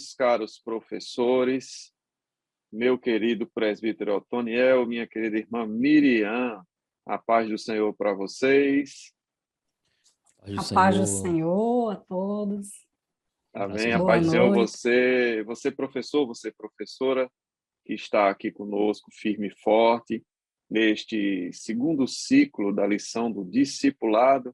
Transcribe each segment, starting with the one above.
meus caros professores, meu querido presbítero Otoniel, minha querida irmã Miriam, a paz do Senhor para vocês. A paz do Senhor a todos. Amém. A Boa paz do Senhor, noite. você professor, você professora, que está aqui conosco, firme e forte, neste segundo ciclo da lição do discipulado,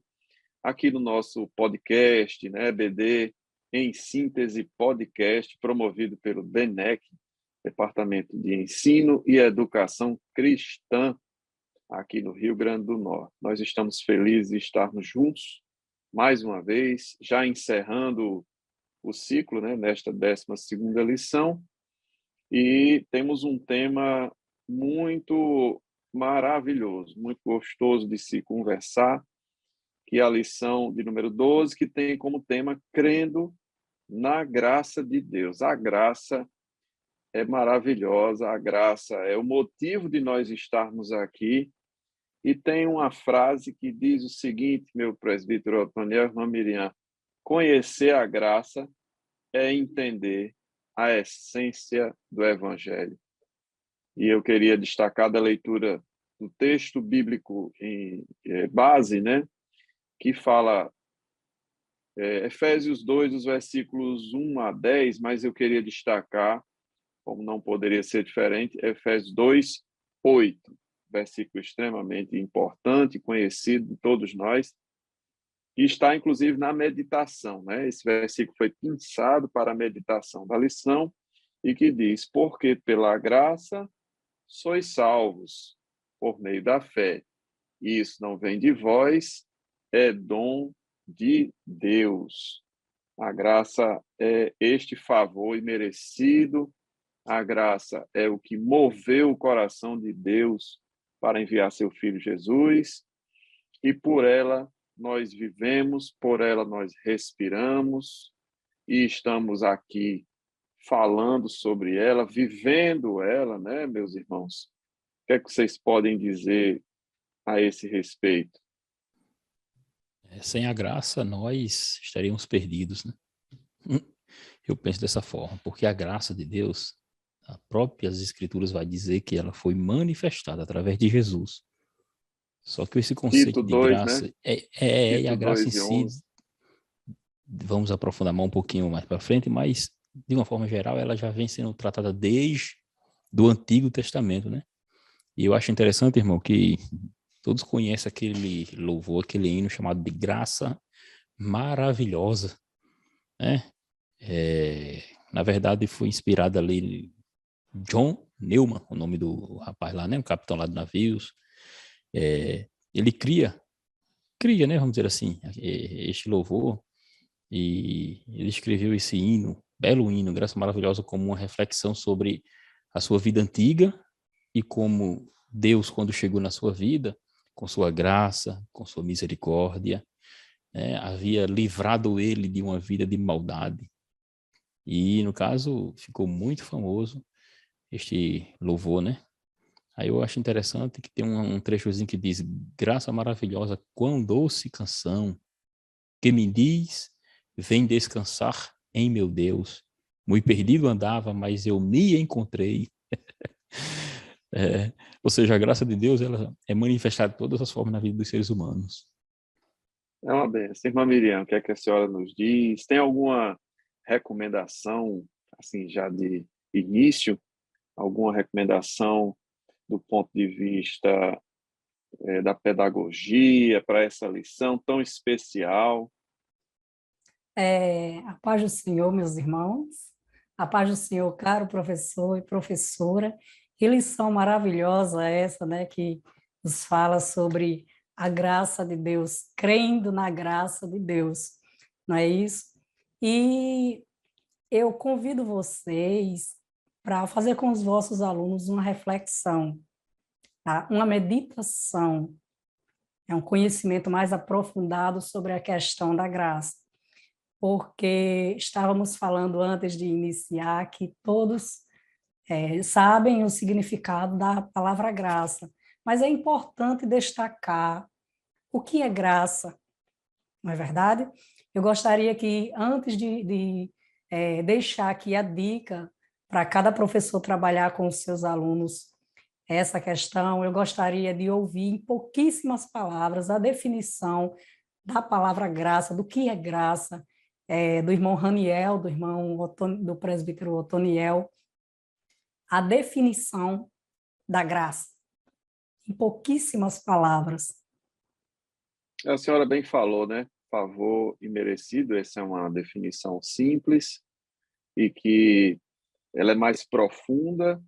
aqui no nosso podcast, né, BD, em síntese podcast, promovido pelo DENEC, Departamento de Ensino e Educação Cristã, aqui no Rio Grande do Norte. Nós estamos felizes de estarmos juntos, mais uma vez, já encerrando o ciclo, né, nesta 12ª lição, e temos um tema muito maravilhoso, muito gostoso de se conversar, que é a lição de número 12, que tem como tema crendo na graça de Deus. A graça é maravilhosa, a graça é o motivo de nós estarmos aqui. E tem uma frase que diz o seguinte, meu presbítero Otoniel, irmã Miriam: conhecer a graça é entender a essência do Evangelho. E eu queria destacar da leitura do texto bíblico em base, né, que fala Efésios 2, os versículos 1 a 10, mas eu queria destacar, como não poderia ser diferente, Efésios 2, 8, versículo extremamente importante, conhecido de todos nós, que está, inclusive, na meditação, né? Esse versículo foi pensado para a meditação da lição e que diz: porque pela graça sois salvos, por meio da fé. Isso não vem de vós, é dom de Deus. A graça é este favor imerecido, a graça é o que moveu o coração de Deus para enviar seu Filho Jesus, e por ela nós vivemos, por ela nós respiramos, e estamos aqui falando sobre ela, vivendo ela, né, meus irmãos? O que é que vocês podem dizer a esse respeito? Sem a graça, nós estaríamos perdidos, né? Eu penso dessa forma, porque a graça de Deus, a próprias Escrituras vai dizer que ela foi manifestada através de Jesus. Só que esse Tito conceito de 2, né? graça e a Tito graça em 2 e si, 11. vamos aprofundar mais um pouquinho mais para frente, mas de uma forma geral ela já vem sendo tratada desde do Antigo Testamento, né? E eu acho interessante, irmão, que todos conhecem aquele louvor, aquele hino chamado de Graça Maravilhosa, né? Na verdade, foi inspirado ali John Neumann, o nome do rapaz lá, né? O capitão lá de navios. Ele cria, né? Vamos dizer assim, este louvor. E ele escreveu esse hino, belo hino, Graça Maravilhosa, como uma reflexão sobre a sua vida antiga e como Deus, quando chegou na sua vida, com sua graça, com sua misericórdia, né, havia livrado ele de uma vida de maldade. E, no caso, ficou muito famoso este louvor, né? Aí eu acho interessante que tem um trechozinho que diz: graça maravilhosa, quão doce canção, que me diz, vem descansar em meu Deus. Muito perdido andava, mas eu me encontrei. Ou seja, a graça de Deus ela é manifestada de todas as formas na vida dos seres humanos. É uma benção. Irmã Miriam, o que é que a senhora nos diz? Tem alguma recomendação, assim, já de início? Alguma recomendação do ponto de vista da pedagogia para essa lição tão especial? A paz do Senhor, meus irmãos, a paz do Senhor, caro professor e professora. Que lição maravilhosa essa, né, que nos fala sobre a graça de Deus, crendo na graça de Deus, não é isso? E eu convido vocês para fazer com os vossos alunos uma reflexão, tá? Uma meditação, é um conhecimento mais aprofundado sobre a questão da graça. Porque estávamos falando antes de iniciar que todos sabem o significado da palavra graça, mas é importante destacar o que é graça, não é verdade? Eu gostaria que, antes de deixar aqui a dica para cada professor trabalhar com os seus alunos essa questão, eu gostaria de ouvir em pouquíssimas palavras a definição da palavra graça, do que é graça, do irmão Raniel, do presbítero Otoniel, a definição da graça, em pouquíssimas palavras. A senhora bem falou, né? Favor imerecido, essa é uma definição simples e que ela é mais profunda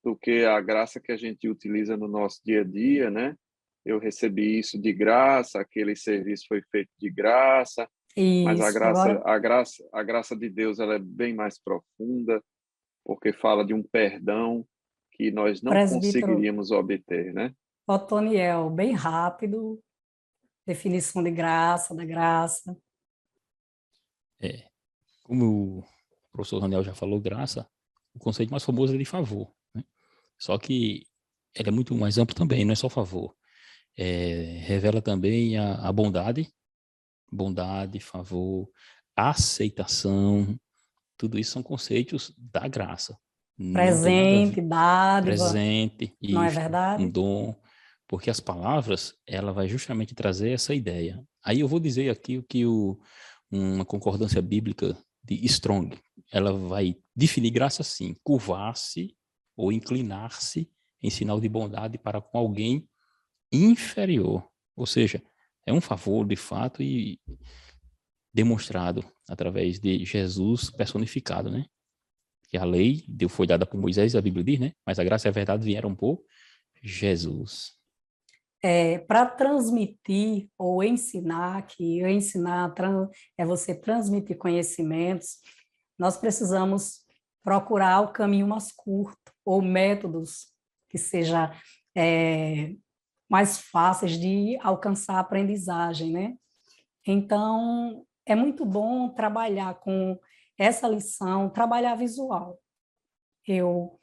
do que a graça que a gente utiliza no nosso dia a dia, né? Eu recebi isso de graça, aquele serviço foi feito de graça, mas Isso, agora, a graça de Deus ela é bem mais profunda, porque fala de um perdão que nós não presbítero conseguiríamos obter, né? Otoniel, bem rápido, definição de graça, da graça. Como o professor Raniel já falou, graça, o conceito mais famoso é de favor, né? Só que ele é muito mais amplo também, não é só favor. Revela também a bondade, favor, aceitação, tudo isso são conceitos da graça. Não tem nada a ver. Presente, dádiva, Presente, não é isto, um verdade? dom, porque as palavras, ela vai justamente trazer essa ideia. Aí eu vou dizer aqui o que uma concordância bíblica de Strong, ela vai definir graça assim: curvar-se ou inclinar-se em sinal de bondade para com alguém inferior. Ou seja, é um favor de fato e demonstrado através de Jesus personificado, né? Que a lei foi dada por Moisés, a Bíblia diz, né? Mas a graça e a verdade vieram por Jesus. Para transmitir ou ensinar, que ensinar é você transmitir conhecimentos, nós precisamos procurar o caminho mais curto ou métodos que seja mais fáceis de alcançar a aprendizagem, né? Então, é muito bom trabalhar com essa lição, trabalhar visual. Eu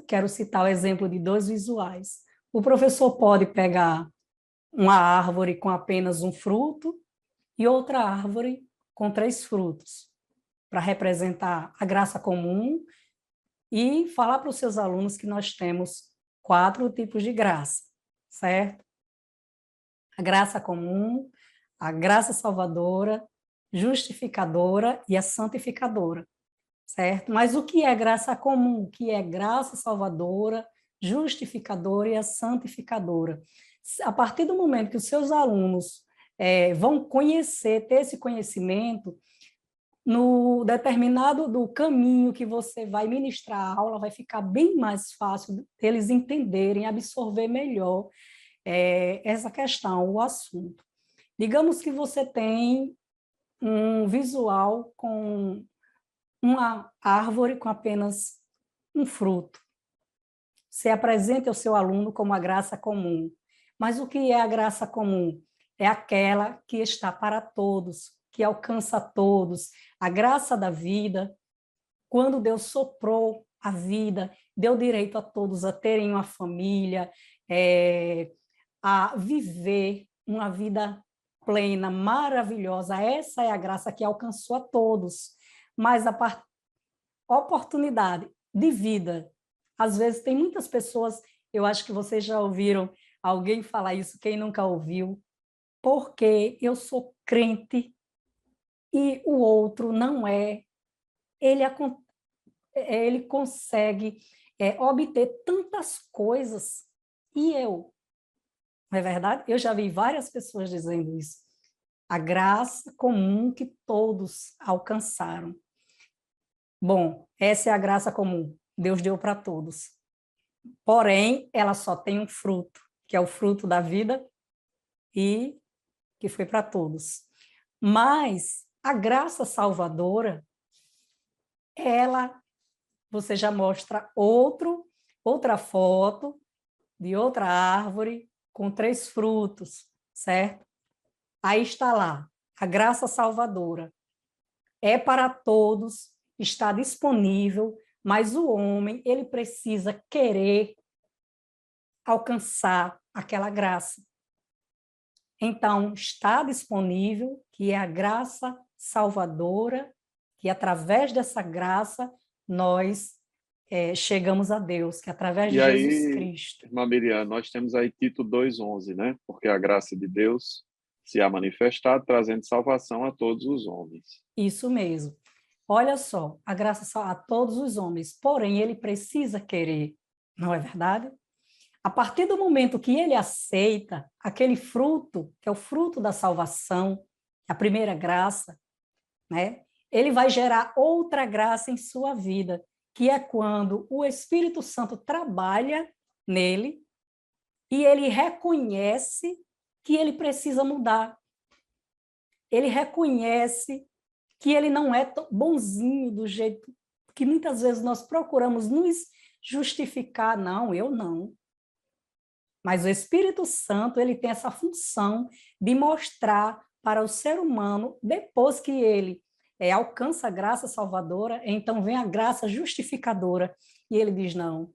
quero citar o exemplo de 2 visuais. O professor pode pegar uma árvore com apenas um fruto e outra árvore com 3 frutos, para representar a graça comum e falar para os seus alunos que nós temos 4 tipos de graça, certo? A graça comum, a graça salvadora, justificadora e a santificadora, certo? Mas o que é graça comum? O que é graça salvadora, justificadora e a santificadora? A partir do momento que os seus alunos vão conhecer, ter esse conhecimento, no determinado do caminho que você vai ministrar a aula, vai ficar bem mais fácil eles entenderem, absorver melhor essa questão, o assunto. Digamos que você tem um visual com uma árvore com apenas um fruto. Você apresenta ao seu aluno como a graça comum. Mas o que é a graça comum? É aquela que está para todos, que alcança todos. A graça da vida, quando Deus soprou a vida, deu direito a todos a terem uma família, a viver uma vida plena, maravilhosa. Essa é a graça que alcançou a todos. Mas a oportunidade de vida, às vezes tem muitas pessoas, eu acho que vocês já ouviram alguém falar isso, quem nunca ouviu, porque eu sou crente e o outro não é, ele consegue obter tantas coisas e eu. Não é verdade? Eu já vi várias pessoas dizendo isso. A graça comum que todos alcançaram. Bom, essa é a graça comum. Deus deu para todos. Porém, ela só tem um fruto, que é o fruto da vida e que foi para todos. Mas a graça salvadora, ela, você já mostra outra foto de outra árvore com 3 frutos, certo? Aí está lá, a graça salvadora. É para todos, está disponível, mas o homem, ele precisa querer alcançar aquela graça. Então, está disponível, que é a graça salvadora, que que através dessa graça nós chegamos a Deus, que através de E Jesus aí, Cristo. irmã Miriam, nós temos aí Tito 2:11, né? Porque a graça de Deus se há manifestado, trazendo salvação a todos os homens. Isso mesmo. Olha só, a graça a todos os homens, porém ele precisa querer, não é verdade? A partir do momento que ele aceita aquele fruto, que é o fruto da salvação, a primeira graça, né? Ele vai gerar outra graça em sua vida, que é quando o Espírito Santo trabalha nele e ele reconhece que ele precisa mudar. Ele reconhece que ele não é bonzinho do jeito que muitas vezes nós procuramos nos justificar. Não, eu não. Mas o Espírito Santo, ele tem essa função de mostrar para o ser humano, depois que ele alcança a graça salvadora, então vem a graça justificadora, e ele diz, não,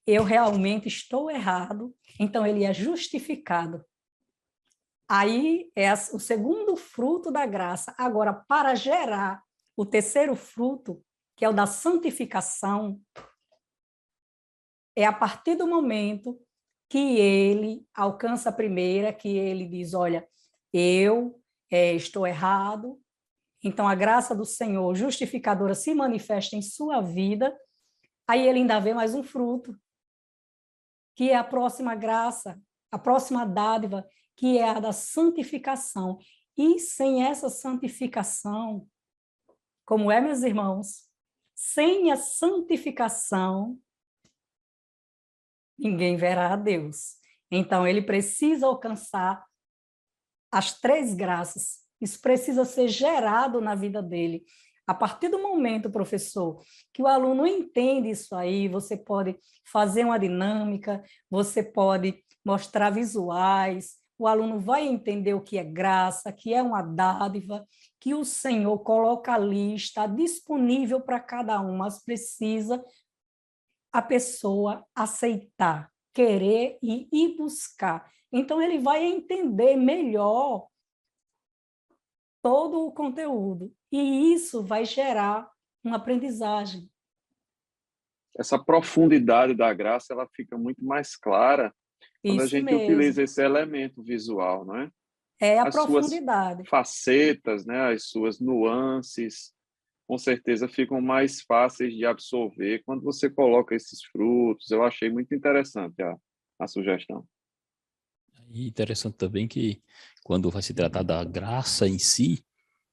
eu realmente estou errado, então ele é justificado. Aí é o segundo fruto da graça. Agora, para gerar o terceiro fruto, que é o da santificação, é a partir do momento que ele alcança a primeira, que ele diz, olha, eu estou errado, então a graça do Senhor justificadora se manifesta em sua vida, aí ele ainda vê mais um fruto, que é a próxima graça, a próxima dádiva, que é a da santificação. E sem essa santificação, como é, meus irmãos, sem a santificação, ninguém verá a Deus. Então, ele precisa alcançar as três graças. Isso precisa ser gerado na vida dele. A partir do momento, professor, que o aluno entende isso aí, você pode fazer uma dinâmica, você pode mostrar visuais, o aluno vai entender o que é graça, que é uma dádiva, que o Senhor coloca ali, está disponível para cada um, mas precisa a pessoa aceitar, querer e ir buscar. Então, ele vai entender melhor todo o conteúdo, e isso vai gerar uma aprendizagem. Essa profundidade da graça, ela fica muito mais clara quando a Isso gente mesmo, utiliza esse elemento visual, não é? é a As suas profundidade. facetas, né? As suas nuances, com certeza ficam mais fáceis de absorver quando você coloca esses frutos. Eu achei muito interessante a sugestão. E interessante também que, quando vai se tratar da graça em si,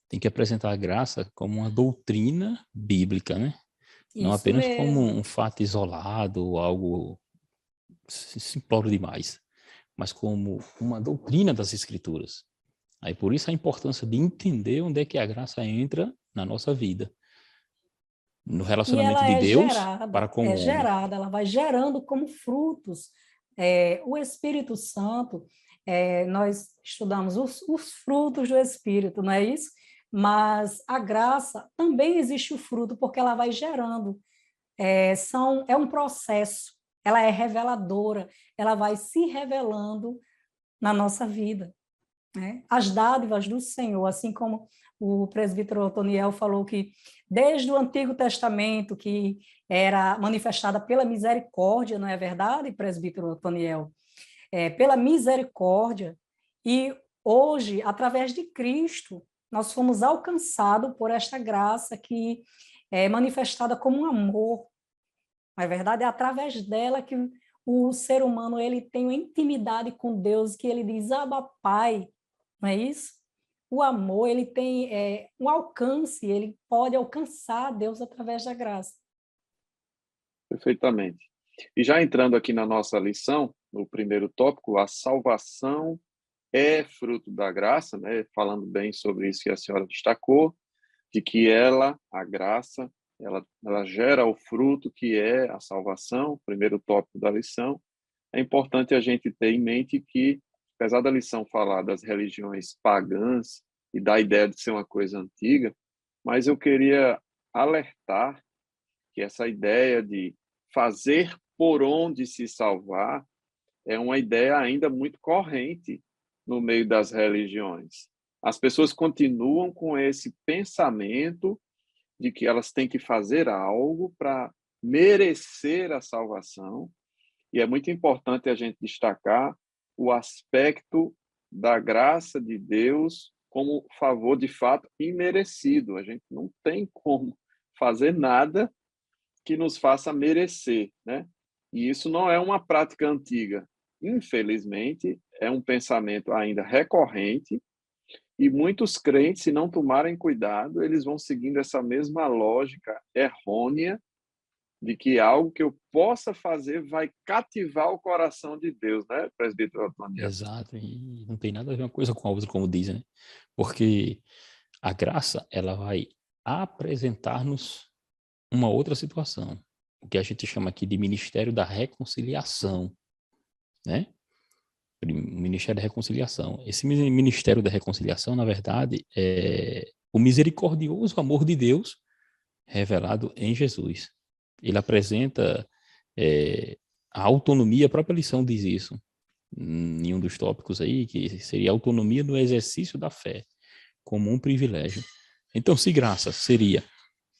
tem que apresentar a graça como uma doutrina bíblica, né? Não Isso apenas como mesmo. um fato isolado ou algo simplório demais, mas como uma doutrina das Escrituras. Aí por isso a importância de entender onde é que a graça entra na nossa vida, no E relacionamento ela de Deus para com é o homem. gerada, ela vai gerando como frutos. O Espírito Santo, nós estudamos os frutos do Espírito, não é isso? Mas a graça também existe o fruto, porque ela vai gerando. É um processo, ela é reveladora, ela vai se revelando na nossa vida, né? As dádivas do Senhor, assim como o presbítero Otoniel falou que desde o Antigo Testamento, que era manifestada pela misericórdia, não é verdade, presbítero Otoniel? Pela misericórdia, e hoje, através de Cristo, nós fomos alcançados por esta graça que é manifestada como um amor, não é verdade? É através dela que o ser humano ele tem uma intimidade com Deus, que ele diz, Abba, Pai, não é isso? O amor, ele tem um alcance, ele pode alcançar Deus através da graça. Perfeitamente. E já entrando aqui na nossa lição, no primeiro tópico, a salvação é fruto da graça, né? Falando bem sobre isso que a senhora destacou, de que ela, a graça, ela gera o fruto que é a salvação, primeiro tópico da lição. É importante a gente ter em mente que, apesar da lição falar das religiões pagãs e da ideia de ser uma coisa antiga, mas eu queria alertar que essa ideia de fazer por onde se salvar é uma ideia ainda muito corrente no meio das religiões. As pessoas continuam com esse pensamento de que elas têm que fazer algo para merecer a salvação. E é muito importante a gente destacar o aspecto da graça de Deus como favor de fato imerecido. A gente não tem como fazer nada que nos faça merecer, né? E isso não é uma prática antiga. Infelizmente, é um pensamento ainda recorrente e muitos crentes, se não tomarem cuidado, eles vão seguindo essa mesma lógica errônea de que algo que eu possa fazer vai cativar o coração de Deus, né, presbítero Antônio? Exato, e não tem nada a ver uma coisa com a outra, como dizem, né? Porque a graça, ela vai apresentar-nos uma outra situação, o que a gente chama aqui de Ministério da Reconciliação, né? O Ministério da Reconciliação. Esse Ministério da Reconciliação, na verdade, é o misericordioso amor de Deus revelado em Jesus. Ele apresenta a autonomia, a própria lição diz isso, em um dos tópicos aí, que seria a autonomia no exercício da fé, como um privilégio. Então, se graça seria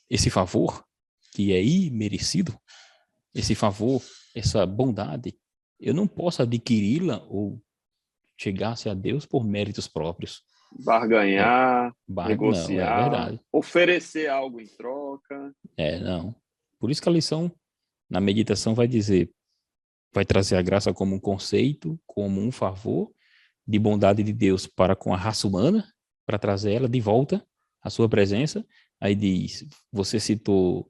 esse favor, que é imerecido, esse favor, essa bondade, eu não posso adquiri-la ou chegar-se a Deus por méritos próprios. Barganhar, Não, é negociar, verdade. oferecer algo em troca. Não. Por isso que a lição, na meditação, vai dizer, vai trazer a graça como um conceito, como um favor de bondade de Deus para com a raça humana, para trazer ela de volta à sua presença. Aí diz, você citou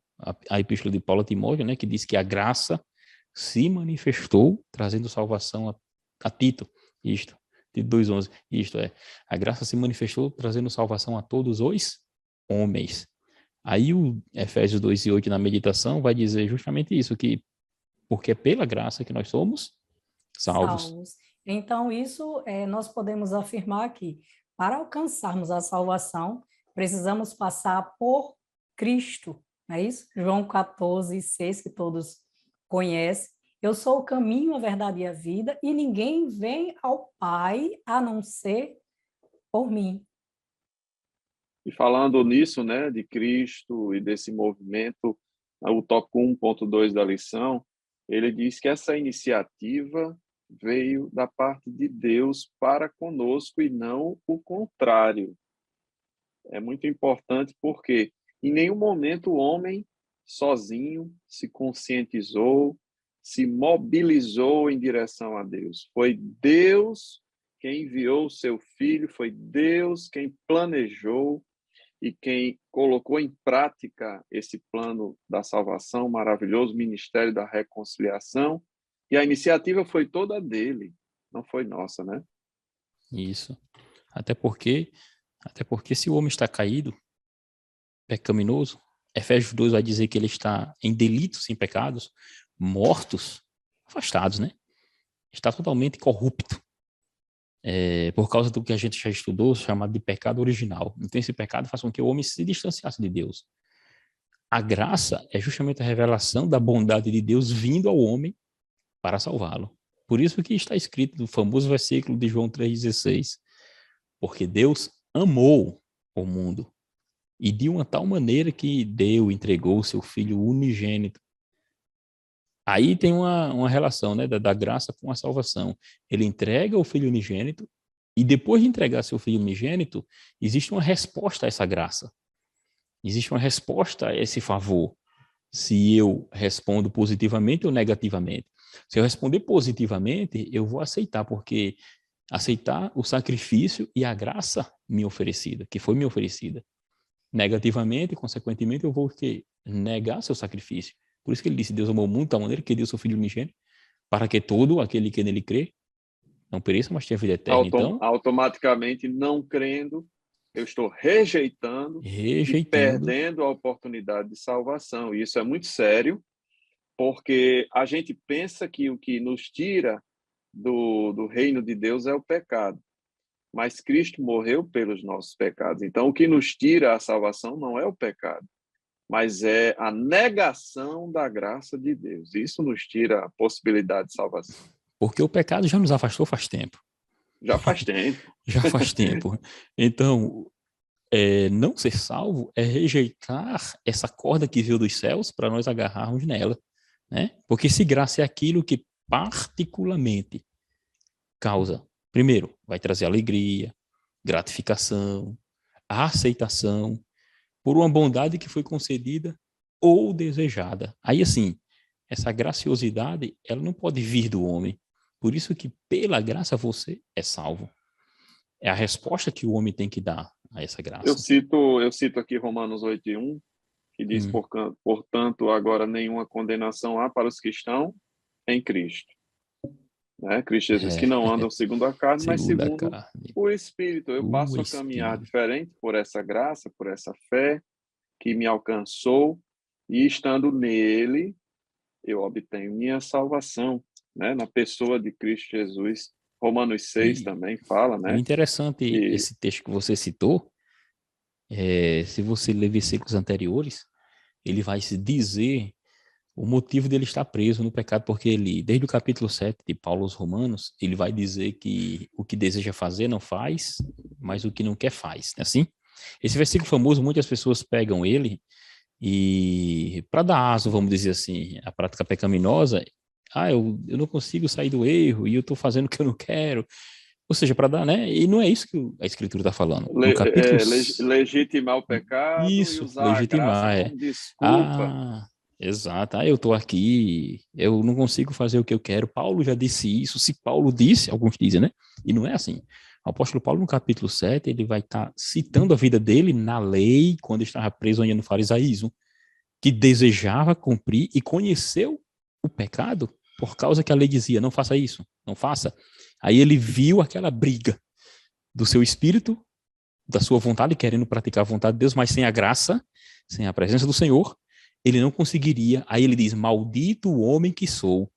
a epístola de Paulo a Timóteo, né, que diz que a graça se manifestou trazendo salvação a Tito, isto, de 2:11, isto é, a graça se manifestou trazendo salvação a todos os homens. Aí o Efésios 2:8 na meditação vai dizer justamente isso, que porque é pela graça que nós somos salvos. Então, isso nós podemos afirmar que, para alcançarmos a salvação, precisamos passar por Cristo, não é isso? João 14:6, que todos conhecem. Eu sou o caminho, a verdade e a vida, e ninguém vem ao Pai a não ser por mim. E falando nisso, né, de Cristo e desse movimento, o tópico 1.2 da lição, ele diz que essa iniciativa veio da parte de Deus para conosco e não o contrário. É muito importante porque em nenhum momento o homem sozinho se conscientizou, se mobilizou em direção a Deus. Foi Deus quem enviou o seu filho, foi Deus quem planejou e quem colocou em prática esse plano da salvação, maravilhoso ministério da reconciliação, e a iniciativa foi toda dele, não foi nossa, né? Isso. Até porque se o homem está caído, pecaminoso, Efésios 2 vai dizer que ele está em delitos, em pecados, mortos, afastados, né? Está totalmente corrupto. Por causa do que a gente já estudou, chamado de pecado original. Então esse pecado faz com que o homem se distanciasse de Deus. A graça é justamente a revelação da bondade de Deus vindo ao homem para salvá-lo. Por isso que está escrito no famoso versículo de João 3,16, porque Deus amou o mundo e de uma tal maneira que entregou o seu Filho unigênito. Aí tem uma relação, né, da graça com a salvação. Ele entrega o Filho unigênito e depois de entregar seu Filho unigênito, existe uma resposta a essa graça. Existe uma resposta a esse favor. Se eu respondo positivamente ou negativamente. Se eu responder positivamente, eu vou aceitar, porque aceitar o sacrifício e a graça me oferecida, que foi me oferecida. Negativamente, consequentemente, eu vou negar seu sacrifício. Por isso que ele disse, Deus amou muito da maneira que deu seu Filho unigênito, para que todo aquele que nele crê não pereça, mas tenha vida eterna. Então, automaticamente, não crendo, eu estou rejeitando e perdendo a oportunidade de salvação. E isso é muito sério, porque a gente pensa que o que nos tira do reino de Deus é o pecado. Mas Cristo morreu pelos nossos pecados. Então, o que nos tira a salvação não é o pecado, mas é a negação da graça de Deus. Isso nos tira a possibilidade de salvação. Porque o pecado já nos afastou faz tempo. Já faz tempo. Já faz tempo. Então, não ser salvo é rejeitar essa corda que veio dos céus para nós agarrarmos nela, né? Porque se graça é aquilo que particularmente causa, primeiro, vai trazer alegria, gratificação, aceitação por uma bondade que foi concedida ou desejada. Aí, assim, essa graciosidade, ela não pode vir do homem. Por isso que, pela graça, você é salvo. É a resposta que o homem tem que dar a essa Eu graça. cito aqui Romanos 8:1, que diz, portanto, agora nenhuma condenação há para os que estão em Cristo. Né? Cristo Jesus, que não andam segundo a carne, mas Segundo a segundo carne, o Espírito. Eu o passo a caminhar Espírito. diferente por essa graça, por essa fé que me alcançou, e estando nele, eu obtenho minha salvação, né? Na pessoa de Cristo Jesus. Romanos 6 E, também fala, e o né? interessante, Que esse texto que você citou, se você ler versículos anteriores, ele vai se dizer o motivo dele estar preso no pecado, porque ele, desde o capítulo 7 de Paulo aos Romanos, ele vai dizer que o que deseja fazer não faz, mas o que não quer faz, né? Assim? Esse versículo famoso, muitas pessoas pegam ele e, para dar aso, vamos dizer assim, a prática pecaminosa, eu não consigo sair do erro e eu estou fazendo o que eu não quero. Ou seja, para dar, né? E não é isso que a Escritura está falando. No capítulo. legitimar o pecado e Isso, usar a graça legitimar, como desculpa. Ah, exato. Eu estou aqui, eu não consigo fazer o que eu quero. Paulo já disse isso. Se Paulo disse, alguns dizem, né? E não é assim. O apóstolo Paulo, no capítulo 7, ele vai estar citando a vida dele na lei, quando estava preso ainda no farisaísmo, que desejava cumprir e conheceu o pecado por causa que a lei dizia, não faça isso, não faça. Aí ele viu aquela briga do seu espírito, da sua vontade, querendo praticar a vontade de Deus, mas sem a graça, sem a presença do Senhor, ele não conseguiria. Aí ele diz, maldito o homem que sou,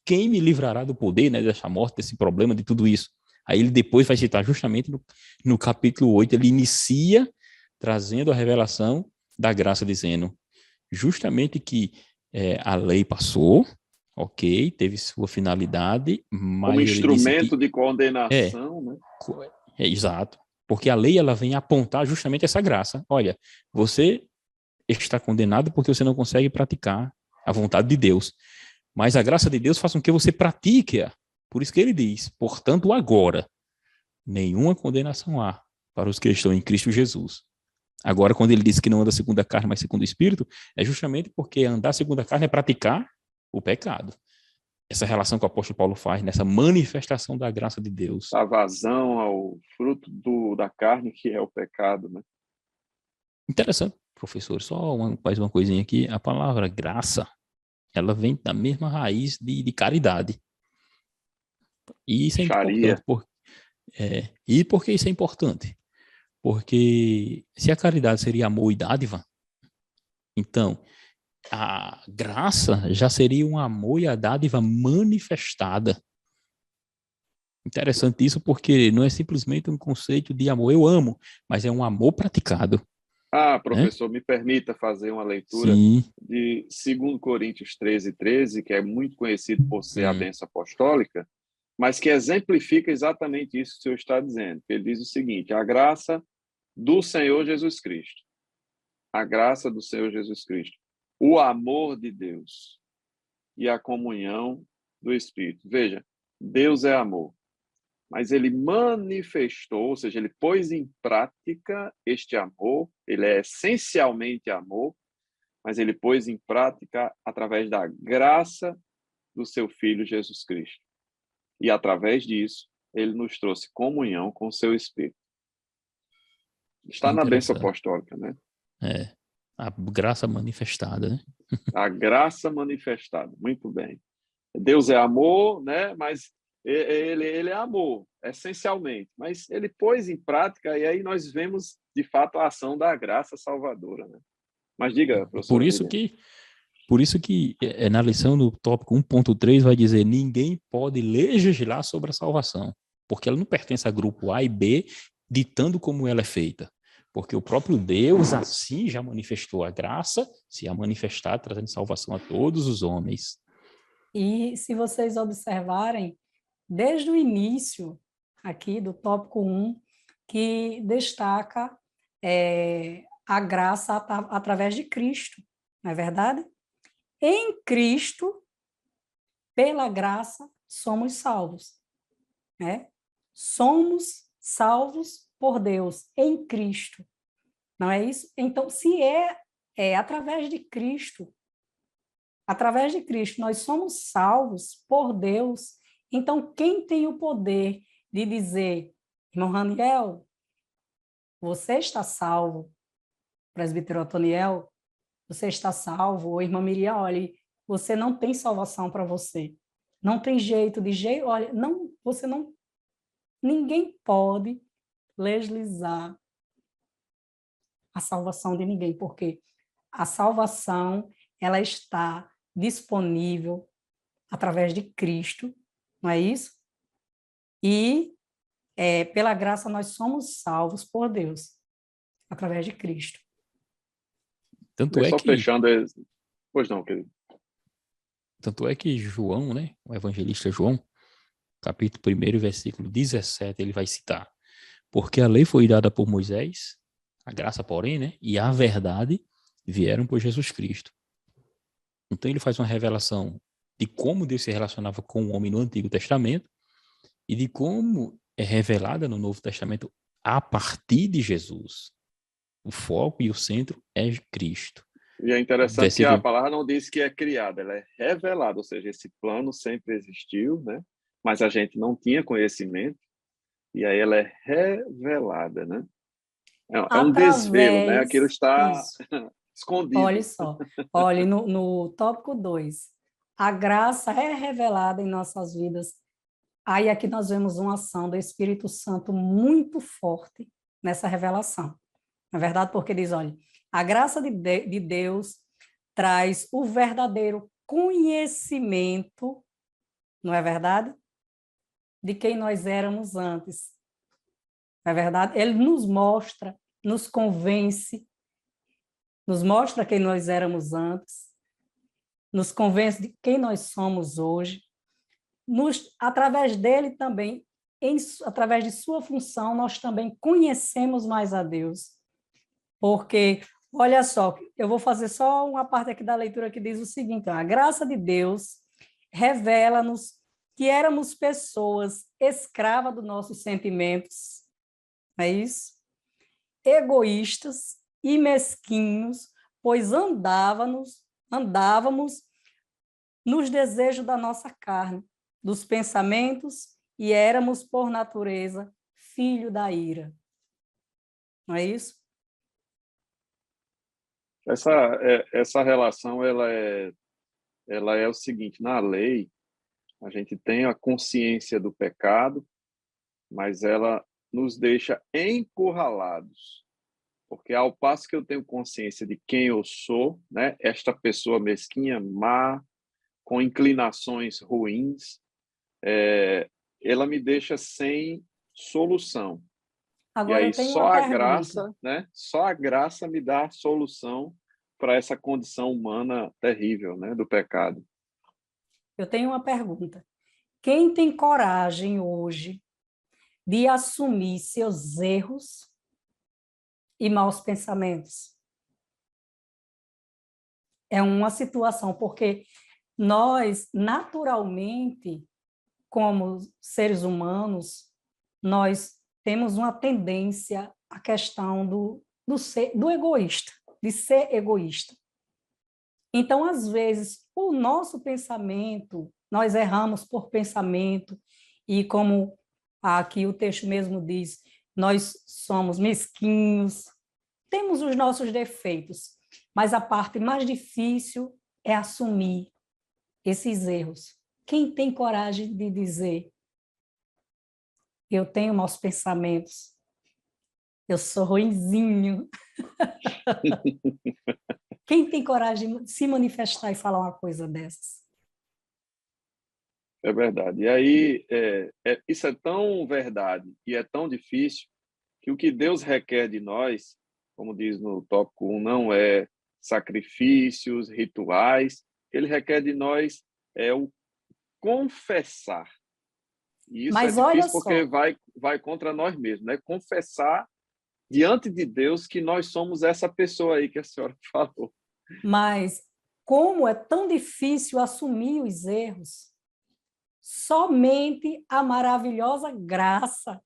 quem me livrará do poder, né, dessa morte, desse problema, de tudo isso? Aí ele depois vai citar justamente no capítulo 8, ele inicia trazendo a revelação da graça, dizendo justamente que a lei passou, ok, teve sua finalidade, Como mas ele disse instrumento que de é, condenação, né? exato, porque a lei ela vem apontar justamente essa graça. Olha, você está condenado porque você não consegue praticar a vontade de Deus, mas a graça de Deus faz com que você pratique-a. Por isso que ele diz, portanto, agora, nenhuma condenação há para os que estão em Cristo Jesus. Agora, quando ele diz que não anda segundo a carne, mas segundo o Espírito, é justamente porque andar segundo a carne é praticar o pecado. Essa relação que o apóstolo Paulo faz nessa manifestação da graça de Deus. A vazão ao fruto da carne, que é o pecado, né? Interessante, professor. Mais uma coisinha aqui. A palavra graça, ela vem da mesma raiz de caridade. E isso é Sharia. importante. E por que isso é importante? Porque se a caridade seria amor e dádiva, então a graça já seria um amor e a dádiva manifestada. Interessante isso porque não é simplesmente um conceito de amor, eu amo, mas é um amor praticado, né? Professor, me permita fazer uma leitura Sim. de 2 Coríntios 13:13, que é muito conhecido por ser a bênção apostólica, mas que exemplifica exatamente isso que o senhor está dizendo. Ele diz o seguinte: a graça do Senhor Jesus Cristo, a graça do Senhor Jesus Cristo, o amor de Deus e a comunhão do Espírito. Veja, Deus é amor, mas ele manifestou, ou seja, ele pôs em prática este amor, ele é essencialmente amor, mas ele pôs em prática através da graça do seu Filho Jesus Cristo. E através disso, ele nos trouxe comunhão com o seu Espírito. Está na bênção Interessante. apostólica, né? A graça manifestada, né? A graça manifestada, muito bem. Deus é amor, né? Mas ele é amor, essencialmente. Mas ele pôs em prática e aí nós vemos, de fato, a ação da graça salvadora, né? Mas diga, Por professora isso Viviane. que, por isso que na lição do tópico 1.3 vai dizer ninguém pode legislar sobre a salvação, porque ela não pertence a grupo A e B, ditando como ela é feita. Porque o próprio Deus assim já manifestou a graça, se a manifestar, trazendo salvação a todos os homens. E se vocês observarem, desde o início aqui do tópico 1, que destaca a graça através de Cristo, não é verdade? Em Cristo, pela graça, somos salvos, né? Somos salvos por Deus em Cristo, não é isso? Então, se é através de Cristo, nós somos salvos por Deus. Então, quem tem o poder de dizer, irmão Raniel, você está salvo, presbítero Otoniel, você está salvo, ou irmã Miriam, olha, você não tem salvação para você. Não tem jeito, olha, não, você não, ninguém pode legislar a salvação de ninguém, porque a salvação, ela está disponível através de Cristo, não é isso? E pela graça nós somos salvos por Deus, através de Cristo. Tanto é Só que, fechando... Pois não, querido. tanto é que João, né, o evangelista João, capítulo 1, versículo 17, ele vai citar: porque a lei foi dada por Moisés, a graça, porém, né, e a verdade vieram por Jesus Cristo. Então ele faz uma revelação de como Deus se relacionava com o homem no Antigo Testamento e de como é revelada no Novo Testamento a partir de Jesus. O foco e o centro é Cristo. E é interessante que a Versículo... palavra não diz que é criada, ela é revelada, ou seja, esse plano sempre existiu, né? Mas a gente não tinha conhecimento, e aí ela é revelada, né? É um desvelo, né? Aquilo está Isso. Olha escondido. só, olha, no tópico 2, a graça é revelada em nossas vidas. Aí aqui nós vemos uma ação do Espírito Santo muito forte nessa revelação. Na verdade, porque diz, olha, a graça de Deus traz o verdadeiro conhecimento, não é verdade? De quem nós éramos antes. Não é verdade? Ele nos mostra, nos convence, nos mostra quem nós éramos antes, nos convence de quem nós somos hoje. Através dele também, através de sua função, nós também conhecemos mais a Deus. Porque, olha só, eu vou fazer só uma parte aqui da leitura que diz o seguinte: a graça de Deus revela-nos que éramos pessoas escravas dos nossos sentimentos, é isso? Egoístas e mesquinhos, pois andávamos nos desejos da nossa carne, dos pensamentos, e éramos, por natureza, filho da ira. Não é isso? Essa relação ela é o seguinte: na lei a gente tem a consciência do pecado, mas ela nos deixa encurralados, porque ao passo que eu tenho consciência de quem eu sou, né, esta pessoa mesquinha, má, com inclinações ruins, ela me deixa sem solução. E Agora aí eu tenho só uma a pergunta. graça, né? Só a graça me dá solução para essa condição humana terrível, né, do pecado. Eu tenho uma pergunta. Quem tem coragem hoje de assumir seus erros e maus pensamentos? É uma situação, porque nós, naturalmente, como seres humanos, nós temos uma tendência à questão do egoísta, de ser egoísta. Então, às vezes, o nosso pensamento, nós erramos por pensamento, e como aqui o texto mesmo diz, nós somos mesquinhos, temos os nossos defeitos, mas a parte mais difícil é assumir esses erros. Quem tem coragem de dizer, eu tenho maus pensamentos, eu sou ruinzinho? Quem tem coragem de se manifestar e falar uma coisa dessas? É verdade. E aí, isso é tão verdade e é tão difícil que o que Deus requer de nós, como diz no tópico 1, não é sacrifícios, rituais. Ele requer de nós o confessar. E isso é Mas olha difícil porque só, vai contra nós mesmos, né? Confessar diante de Deus que nós somos essa pessoa aí que a senhora falou. Mas como é tão difícil assumir os erros, somente a maravilhosa graça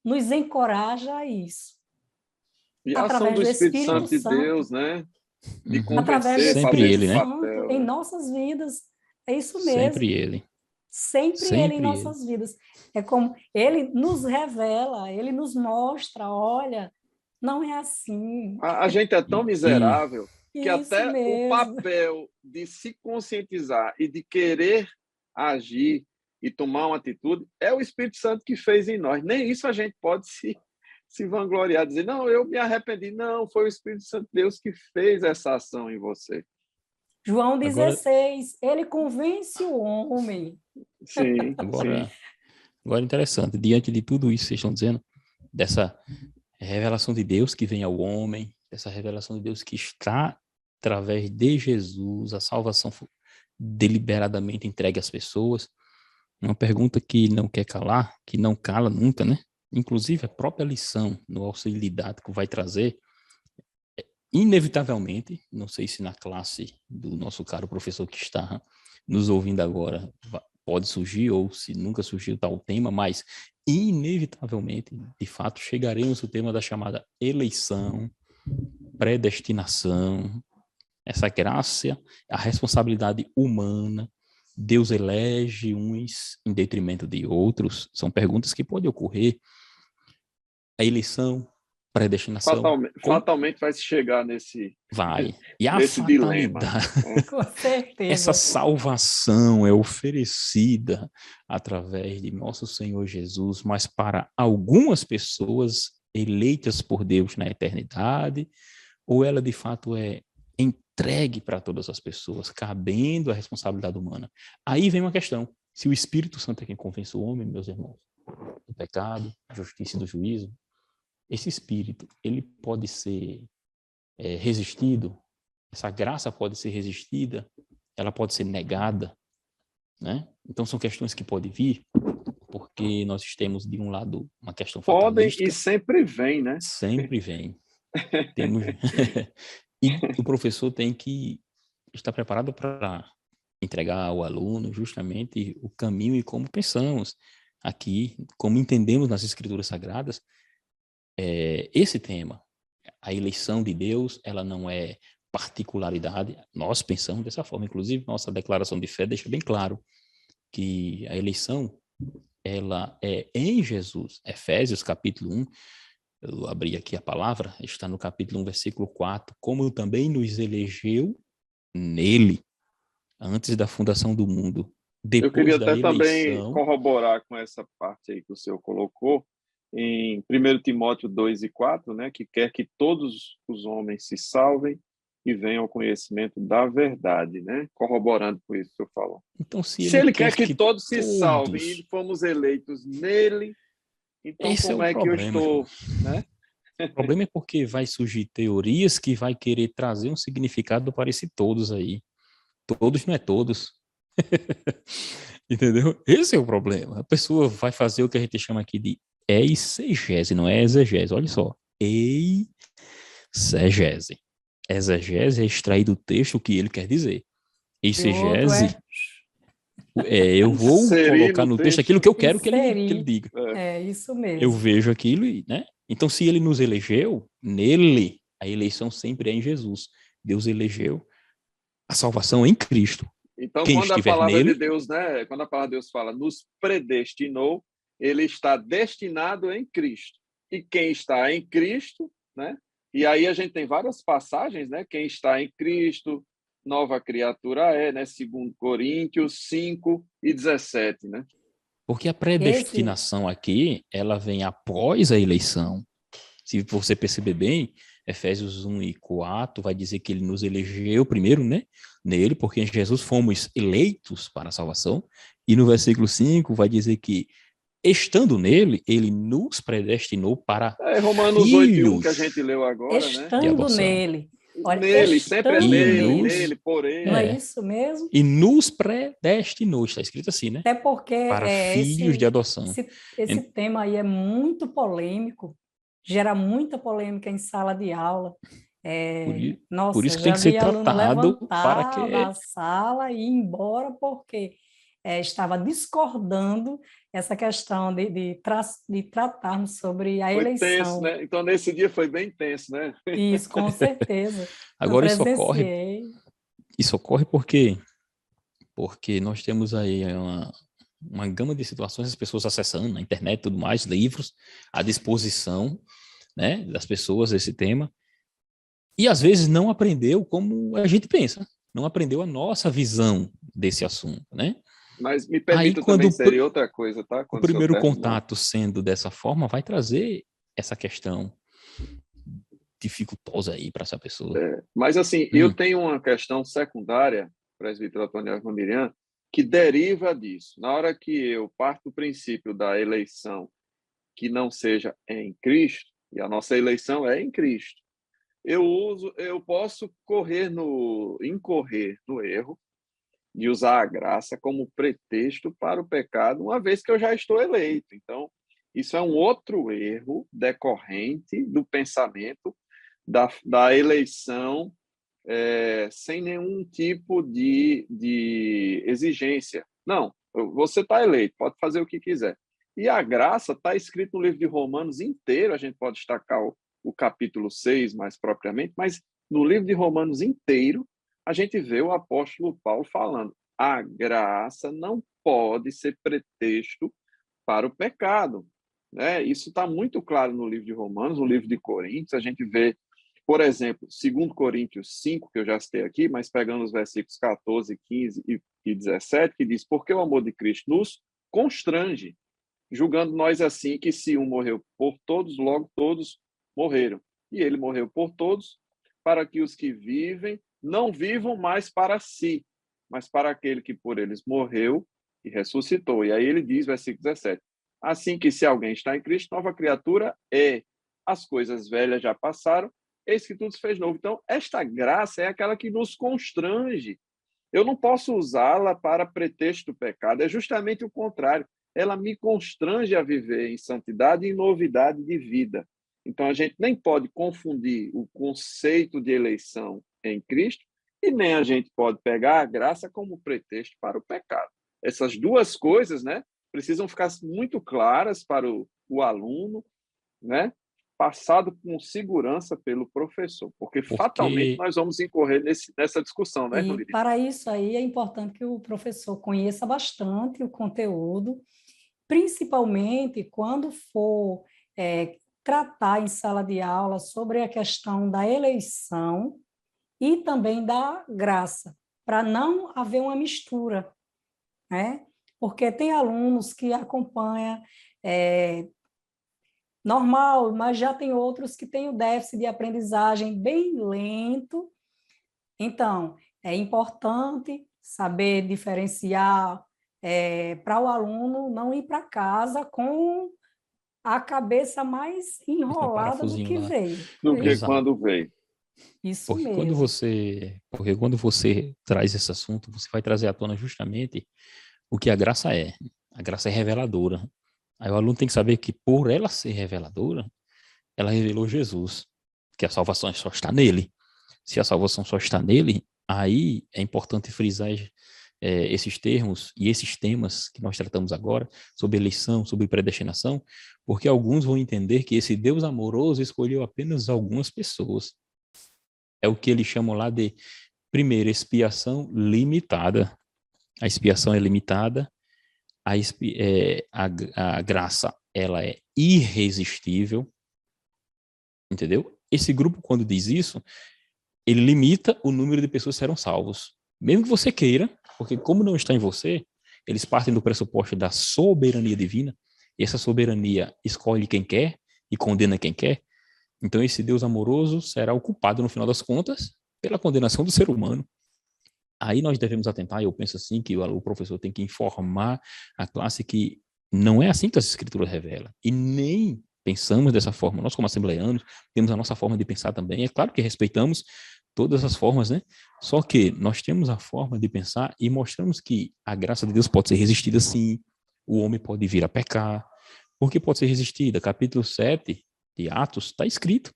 nos encoraja a isso. E a ação Através do do Espírito Espírito Santo de Deus, Santo. né? De Através do convencer, Sempre fazer Espírito ele, esse né? Santo papel, em né? nossas vidas. É isso mesmo. Sempre ele. Sempre ele em Sempre ele. nossas vidas. É como ele nos revela, ele nos mostra, olha, não é assim. A gente é tão E miserável que Isso até o mesmo. papel de se conscientizar e de querer agir e tomar uma atitude é o Espírito Santo que fez em nós. Nem isso a gente pode se vangloriar, dizer, não, eu me arrependi. Não, foi o Espírito Santo de Deus que fez essa ação em você. João agora, 16, ele convence o homem. Sim, sim. agora interessante, diante de tudo isso que vocês estão dizendo, dessa revelação de Deus que vem ao homem, dessa revelação de Deus que está através de Jesus, a salvação deliberadamente entregue às pessoas, uma pergunta que não quer calar, que não cala nunca, né? Inclusive a própria lição no auxílio didático vai trazer, inevitavelmente, não sei se na classe do nosso caro professor que está nos ouvindo agora pode surgir, ou se nunca surgiu tal tema, mas inevitavelmente, de fato, chegaremos ao tema da chamada eleição, predestinação, essa graça, a responsabilidade humana, Deus elege uns em detrimento de outros, são perguntas que podem ocorrer. A eleição, predestinação. Fatalmente vai se chegar nesse Vai. E a nesse dilema. fatalidade, Com certeza. essa salvação é oferecida através de nosso Senhor Jesus, mas para algumas pessoas eleitas por Deus na eternidade, ou ela de fato é entregue para todas as pessoas, cabendo a responsabilidade humana. Aí vem uma questão: se o Espírito Santo é quem convence o homem, meus irmãos, do pecado, da justiça e do juízo, esse Espírito, ele pode ser resistido, essa graça pode ser resistida, ela pode ser negada, né? Então são questões que podem vir, porque nós temos de um lado uma questão fatalística. Podem e sempre vem, né? Sempre vem. Temos... E o professor tem que estar preparado para entregar ao aluno justamente o caminho e como pensamos aqui, como entendemos nas Escrituras Sagradas, esse tema. A eleição de Deus, ela não é particularidade, nós pensamos dessa forma, inclusive nossa declaração de fé deixa bem claro que a eleição, ela é em Jesus. Efésios capítulo 1, eu abri aqui a palavra, está no capítulo 1, versículo 4, como também nos elegeu nele, antes da fundação do mundo, depois eu queria da até também eleição... corroborar com essa parte aí que o senhor colocou, em 1 Timóteo 2 e 4, né, que quer que todos os homens se salvem e venham ao conhecimento da verdade, né? Corroborando com isso que o senhor falou. Então, Se ele quer que todos se salvem e fomos eleitos nele, então esse como é o que problema, eu estou, né? O problema é porque vai surgir teorias que vai querer trazer um significado para esse todos aí. Todos não é todos. Entendeu? Esse é o problema. A pessoa vai fazer o que a gente chama aqui de eisegese, não é exegese. Olha só. Eisegese. Exegese é extrair do texto o que ele quer dizer. Eisegese eu vou colocar no texto aquilo que eu quero que ele diga. É isso mesmo. Eu vejo aquilo, né? Então, se ele nos elegeu, nele, a eleição sempre é em Jesus. Deus elegeu a salvação em Cristo. Então, Quem quando a estiver palavra nele, de Deus, né? Quando a palavra de Deus fala nos predestinou, ele está destinado em Cristo. E quem está em Cristo, né? E aí a gente tem várias passagens, né? Quem está em Cristo, nova criatura é, né? 2 Coríntios 5 e 17, né? Porque a predestinação aqui, ela vem após a eleição. Se você perceber bem, Efésios 1 e 4 vai dizer que ele nos elegeu primeiro, né? Nele, porque em Jesus fomos eleitos para a salvação. E no versículo 5 vai dizer que, estando nele, ele nos predestinou para Romanos filhos 8 e 1 que a gente leu agora, estando nele. Olha, nele, sempre é nele, por ele. Não é isso mesmo? E nos predestinou, está escrito assim, né? Até porque para filhos de adoção. Esse tema aí é muito polêmico, gera muita polêmica em sala de aula. Por Nossa, isso que tem já que ser vi aluno tratado para levantar que... da sala e ir embora porque estava discordando essa questão de tratarmos sobre a Foi tenso, eleição. né? Então, nesse dia foi bem tenso, né? Isso, com certeza. Eu Agora presenciei. isso ocorre porque nós temos aí uma gama de situações, as pessoas acessando na internet e tudo mais, livros à disposição, né, das pessoas esse tema, e às vezes não aprendeu como a gente pensa, não aprendeu a nossa visão desse assunto, né? Mas me Aí permita quando também inserir outra coisa, tá? o Quando o senhor primeiro terminar. contato sendo dessa forma, vai trazer essa questão dificultosa aí para essa pessoa. Mas, assim, eu Hum, tenho uma questão secundária, presbítero Antônio Armandirian, que deriva disso. Na hora que eu parto do princípio da eleição que não seja em Cristo, e a nossa eleição é em Cristo, eu posso incorrer no erro de usar a graça como pretexto para o pecado, uma vez que eu já estou eleito. Então, isso é um outro erro decorrente do pensamento da eleição sem nenhum tipo de exigência. Não, você está eleito, pode fazer o que quiser. E a graça está escrito no livro de Romanos inteiro, a gente pode destacar o capítulo 6 mais propriamente, mas no livro de Romanos inteiro, a gente vê o apóstolo Paulo falando: a graça não pode ser pretexto para o pecado. Né? Isso está muito claro no livro de Romanos, no livro de Coríntios, a gente vê, por exemplo, 2 Coríntios 5, que eu já citei aqui, mas pegando os versículos 14, 15 e 17, que diz: porque o amor de Cristo nos constrange, julgando nós assim que se um morreu por todos, logo todos morreram. E ele morreu por todos, para que os que vivem não vivam mais para si, mas para aquele que por eles morreu e ressuscitou. E aí ele diz, versículo 17: assim que se alguém está em Cristo, nova criatura é. As coisas velhas já passaram, eis que tudo se fez novo. Então, esta graça é aquela que nos constrange. Eu não posso usá-la para pretexto do pecado, é justamente o contrário. Ela me constrange a viver em santidade e em novidade de vida. Então, a gente nem pode confundir o conceito de eleição em Cristo e nem a gente pode pegar a graça como pretexto para o pecado. Essas duas coisas, né, precisam ficar muito claras para o aluno, né, passado com segurança pelo professor, porque fatalmente porque nós vamos incorrer nessa discussão, né, E Rondine? para isso aí é importante que o professor conheça bastante o conteúdo, principalmente quando for tratar em sala de aula sobre a questão da eleição e também da graça, para não haver uma mistura, né? Porque tem alunos que acompanham normal, mas já tem outros que têm o déficit de aprendizagem bem lento. Então, é importante saber diferenciar para o aluno não ir para casa com a cabeça mais esse um enrolada do parafusinho que lá. veio. Do que Exato. quando veio. Isso Porque mesmo. porque quando você traz esse assunto, você vai trazer à tona justamente o que a graça é. A graça é reveladora. Aí o aluno tem que saber que por ela ser reveladora, ela revelou Jesus, que a salvação só está nele. Se a salvação só está nele, aí é importante frisar esses termos e esses temas que nós tratamos agora, sobre eleição, sobre predestinação, porque alguns vão entender que esse Deus amoroso escolheu apenas algumas pessoas. É o que eles chamam lá de, primeiro, expiação limitada. A expiação é limitada, a graça ela é irresistível, entendeu? Esse grupo, quando diz isso, ele limita o número de pessoas que serão salvos. Mesmo que você queira, porque como não está em você, eles partem do pressuposto da soberania divina, e essa soberania escolhe quem quer e condena quem quer. Então esse Deus amoroso será o culpado, no final das contas, pela condenação do ser humano. Aí nós devemos atentar, eu penso assim, que o professor tem que informar a classe que não é assim que as escrituras revelam, e nem pensamos dessa forma. Nós, como assembleianos, temos a nossa forma de pensar também. É claro que respeitamos todas as formas, né? Só que nós temos a forma de pensar e mostramos que a graça de Deus pode ser resistida sim, o homem pode vir a pecar. Por que pode ser resistida? Capítulo 7 de Atos, está escrito.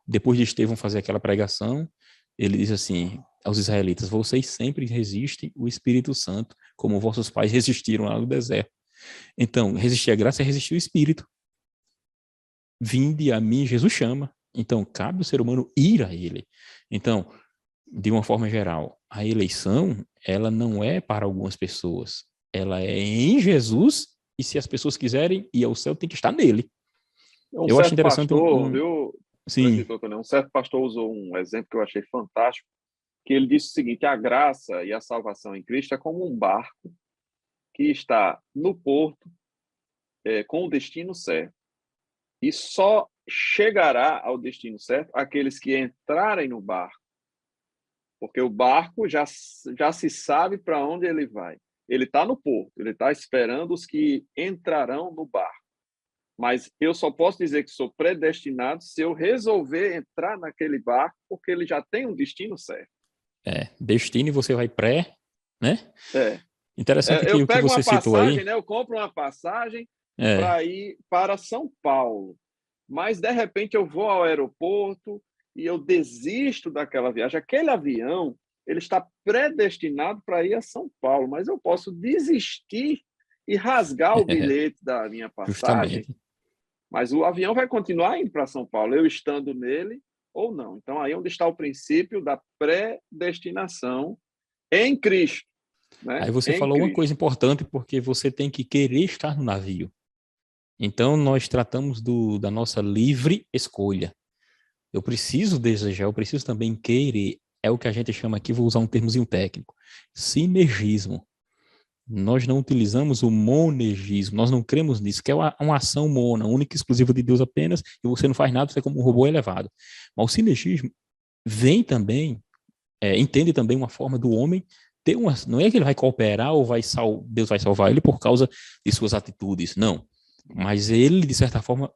Depois de Estevão fazer aquela pregação, ele diz assim aos israelitas: vocês sempre resistem o Espírito Santo, como vossos pais resistiram lá no deserto. Então, resistir à graça é resistir o Espírito. Vinde a mim, Jesus chama. Então, cabe ao ser humano ir a ele. Então, de uma forma geral, a eleição, ela não é para algumas pessoas. Ela é em Jesus, e se as pessoas quiserem ir ao céu, tem que estar nele. Eu acho certo interessante pastor, viu, Sim, presbítero Tonel, um certo pastor usou um exemplo que eu achei fantástico, que ele disse o seguinte: a graça e a salvação em Cristo é como um barco que está no porto com o destino certo. E só chegará ao destino certo aqueles que entrarem no barco, porque o barco já se sabe para onde ele vai. Ele está no porto, ele está esperando os que entrarão no barco. Mas eu só posso dizer que sou predestinado se eu resolver entrar naquele barco, porque ele já tem um destino certo. destino e você vai né? É. Interessante que Eu o que pego você uma citou passagem, aí, né? Eu compro uma passagem é, para ir para São Paulo, mas de repente eu vou ao aeroporto e eu desisto daquela viagem. Aquele avião, ele está predestinado para ir a São Paulo, mas eu posso desistir e rasgar o bilhete da minha passagem, justamente. mas o avião vai continuar indo para São Paulo, eu estando nele ou não. Então, aí é onde está o princípio da predestinação em Cristo, né? Aí você Em falou uma Cristo. coisa importante, porque você tem que querer estar no navio. Então, nós tratamos da nossa livre escolha. Eu preciso desejar, eu preciso também querer. É o que a gente chama aqui, vou usar um termozinho técnico, sinergismo. Nós não utilizamos o monergismo, nós não cremos nisso, que é uma ação mona, única e exclusiva de Deus apenas, e você não faz nada, você é como um robô elevado. Mas o sinergismo vem também, entende também uma forma do homem ter uma. Não é que ele vai cooperar ou Deus vai salvar ele por causa de suas atitudes, não. Mas ele, de certa forma,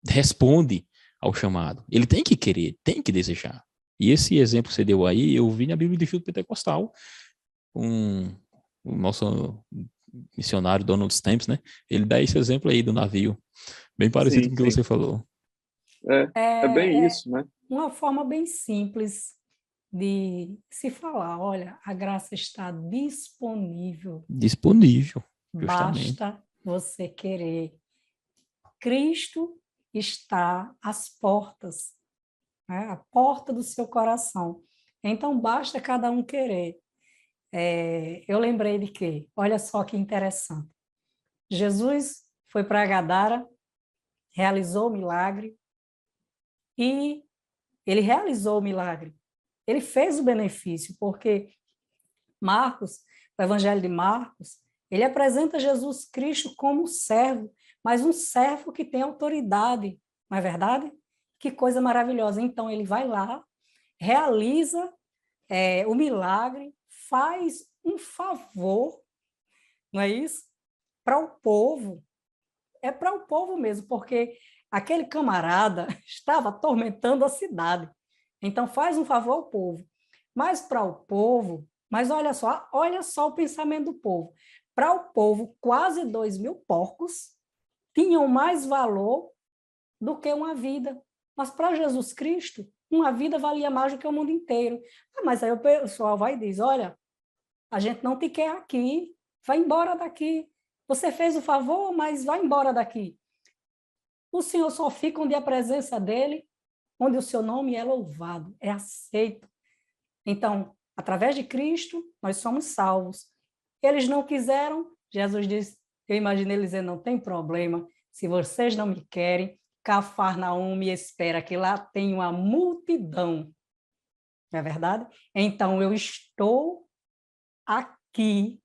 responde ao chamado. Ele tem que querer, tem que desejar. E esse exemplo que você deu aí, eu vi na Bíblia do Instituto Pentecostal, o nosso missionário Donald Stamps, né? Ele dá esse exemplo aí do navio, bem parecido Sim, com o que sim. você falou. É bem É isso, né? uma forma bem simples de se falar, olha, a graça está disponível, Disponível, justamente. basta você querer. Cristo está às portas, né? A porta do seu coração. Então, basta cada um querer. Eu lembrei de quê? Olha só que interessante. Jesus foi para Gadara, realizou o milagre e ele realizou o milagre. Ele fez o benefício, porque Marcos, o Evangelho de Marcos, ele apresenta Jesus Cristo como servo, mas um servo que tem autoridade, não é verdade? Que coisa maravilhosa. Então, ele vai lá, realiza o milagre, faz um favor, não é isso? Para o povo. É para o povo mesmo, porque aquele camarada estava atormentando a cidade. Então, faz um favor ao povo. Mas para o povo, mas olha só o pensamento do povo. Para o povo, quase 2.000 porcos tinham mais valor do que uma vida. Mas para Jesus Cristo, uma vida valia mais do que o mundo inteiro. Mas aí o pessoal vai e diz, olha, a gente não te quer aqui, vai embora daqui. Você fez o favor, mas vai embora daqui. O Senhor só fica onde a presença dele, onde o seu nome é louvado, é aceito. Então, através de Cristo, nós somos salvos. Eles não quiseram, Jesus disse, eu imaginei ele dizendo, não tem problema, se vocês não me querem, Cafarnaum me espera, que lá tem uma multidão. Não é verdade? Então, eu estou aqui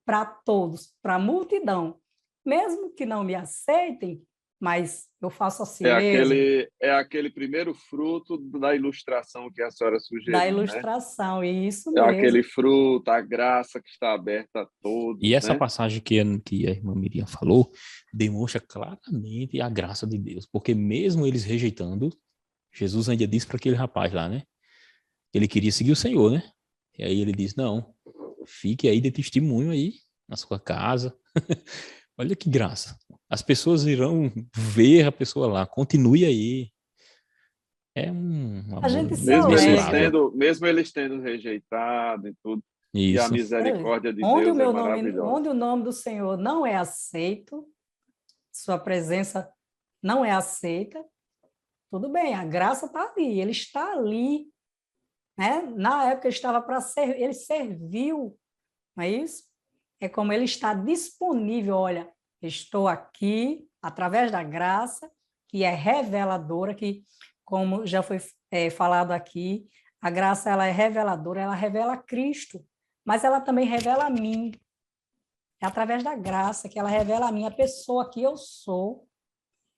para todos, para a multidão. Mesmo que não me aceitem, mas eu faço assim mesmo. É aquele primeiro fruto da ilustração que a senhora Da sugeriu, né? ilustração, isso É aquele mesmo. fruto, a graça que está aberta a E todos, essa né? passagem que a irmã Miriam falou demonstra claramente a graça de Deus, porque mesmo eles rejeitando, Jesus ainda disse para aquele rapaz lá, né? Ele queria seguir o Senhor, né? E aí ele diz, não, fique aí de testemunho aí na sua casa, Olha que graça. As pessoas irão ver a pessoa lá. Continue aí. É um A amor gente se alegra. imensurável. Mesmo eles tendo rejeitado e tudo, e a Isso. misericórdia de Deus é maravilhosa. Onde o nome do Senhor não é aceito, sua presença não é aceita, tudo bem, a graça está ali, ele está ali, né? Na época ele estava para servir, ele serviu, não é isso? É como ele está disponível, olha, estou aqui através da graça, que é reveladora, que, como já foi falado aqui, a graça ela é reveladora, ela revela Cristo, mas ela também revela a mim. É através da graça que ela revela a mim a pessoa que eu sou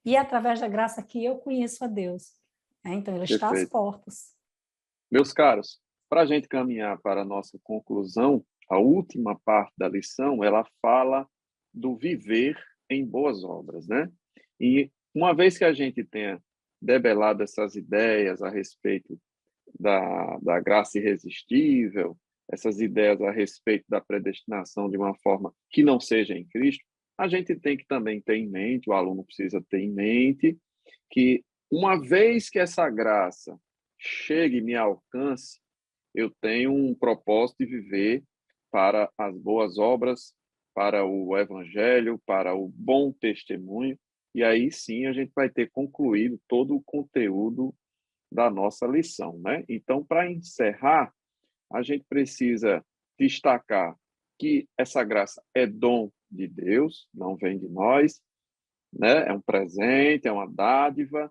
e é através da graça que eu conheço a Deus. Então, ele está às Perfeito. portas. Meus caros, para a gente caminhar para a nossa conclusão, a última parte da lição, ela fala do viver em boas obras, né? E uma vez que a gente tenha debelado essas ideias a respeito da graça irresistível, essas ideias a respeito da predestinação de uma forma que não seja em Cristo, a gente tem que também ter em mente, o aluno precisa ter em mente, que uma vez que essa graça chegue e me alcance, eu tenho um propósito de viver para as boas obras, para o evangelho, para o bom testemunho, e aí sim a gente vai ter concluído todo o conteúdo da nossa lição, né? Então, para encerrar, a gente precisa destacar que essa graça é dom de Deus, não vem de nós, né? É um presente, é uma dádiva.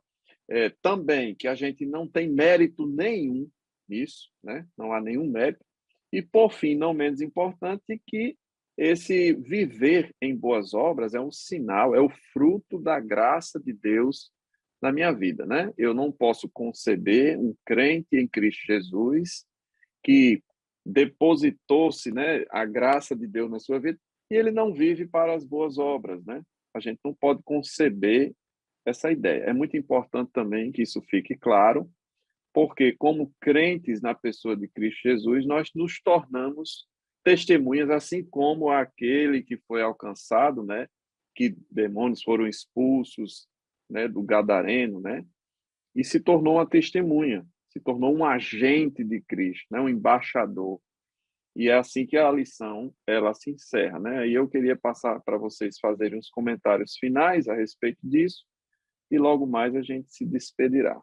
Também que a gente não tem mérito nenhum nisso, né? Não há nenhum mérito. E, por fim, não menos importante, que esse viver em boas obras é um sinal, é o fruto da graça de Deus na minha vida, né? Eu não posso conceber um crente em Cristo Jesus que depositou-se, né, a graça de Deus na sua vida e ele não vive para as boas obras, né? A gente não pode conceber essa ideia. É muito importante também que isso fique claro, porque como crentes na pessoa de Cristo Jesus, nós nos tornamos testemunhas, assim como aquele que foi alcançado, né, que demônios foram expulsos, né, do gadareno, né, e se tornou uma testemunha, se tornou um agente de Cristo, né, um embaixador. E é assim que a lição ela se encerra, né? E eu queria passar para vocês fazerem uns comentários finais a respeito disso e logo mais a gente se despedirá.